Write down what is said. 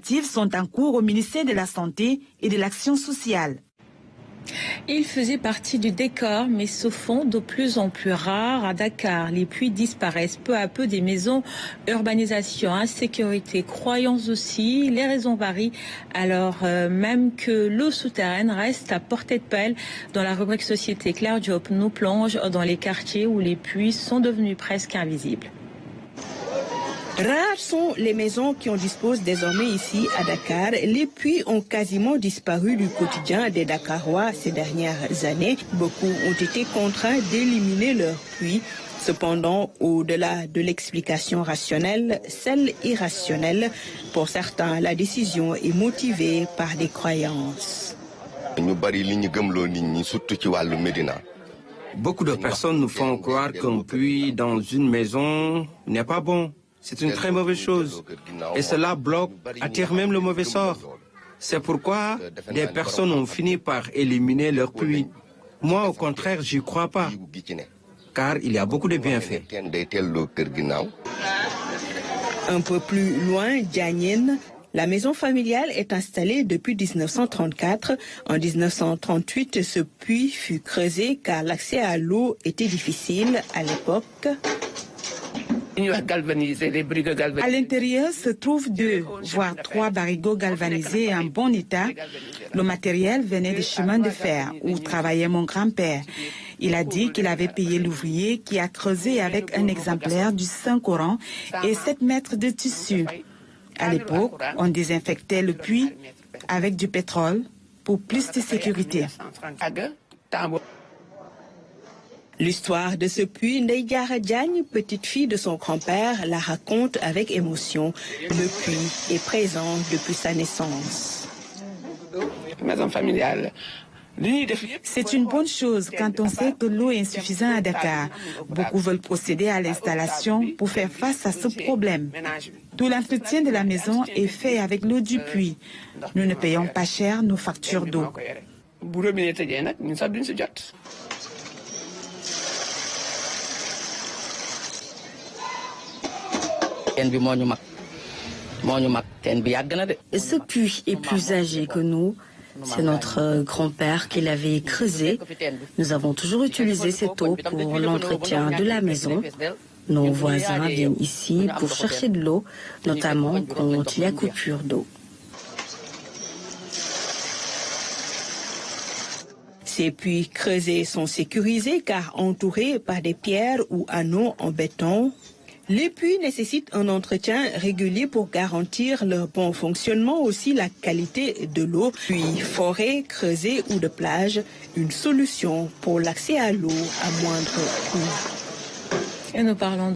initiatives sont en cours au ministère de la Santé et de l'Action sociale. Il faisait partie du décor, mais se font de plus en plus rares à Dakar. Les puits disparaissent peu à peu des maisons. Urbanisation, insécurité, croyances aussi. Les raisons varient, alors même que l'eau souterraine reste à portée de pelle. Dans la rubrique Société, Claire Diop nous plonge dans les quartiers où les puits sont devenus presque invisibles. Rares sont les maisons qui en disposent désormais ici à Dakar. Les puits ont quasiment disparu du quotidien des Dakarois ces dernières années. Beaucoup ont été contraints d'éliminer leurs puits. Cependant, au-delà de l'explication rationnelle, celle irrationnelle, pour certains, la décision est motivée par des croyances. Beaucoup de personnes nous font croire qu'un puits dans une maison n'est pas bon. C'est une très mauvaise chose. Et cela bloque, attire même le mauvais sort. C'est pourquoi des personnes ont fini par éliminer leur puits. Moi, au contraire, j'y crois pas. Car il y a beaucoup de bienfaits. Un peu plus loin, Diagnine, la maison familiale est installée depuis 1934. En 1938, ce puits fut creusé car l'accès à l'eau était difficile à l'époque. À l'intérieur se trouvent 2, voire 3 barigots galvanisés en bon état. Le matériel venait des chemins de fer où travaillait mon grand-père. Il a dit qu'il avait payé l'ouvrier qui a creusé avec un exemplaire du Saint-Coran et 7 mètres de tissu. À l'époque, on désinfectait le puits avec du pétrole pour plus de sécurité. L'histoire de ce puits, Ndeydiara Diagne, petite fille de son grand-père, la raconte avec émotion. Le puits est présent depuis sa naissance. Maison familiale. C'est une bonne chose quand on sait que l'eau est insuffisante à Dakar. Beaucoup veulent procéder à l'installation pour faire face à ce problème. Tout l'entretien de la maison est fait avec l'eau du puits. Nous ne payons pas cher nos factures d'eau. Ce puits est plus âgé que nous. C'est notre grand-père qui l'avait creusé. Nous avons toujours utilisé cette eau pour l'entretien de la maison. Nos voisins viennent ici pour chercher de l'eau, notamment quand il y a coupure d'eau. Ces puits creusés sont sécurisés car entourés par des pierres ou anneaux en béton. Les puits nécessitent un entretien régulier pour garantir leur bon fonctionnement, aussi la qualité de l'eau. Puis forêts creusées ou de plage, une solution pour l'accès à l'eau à moindre coût. Et nous parlons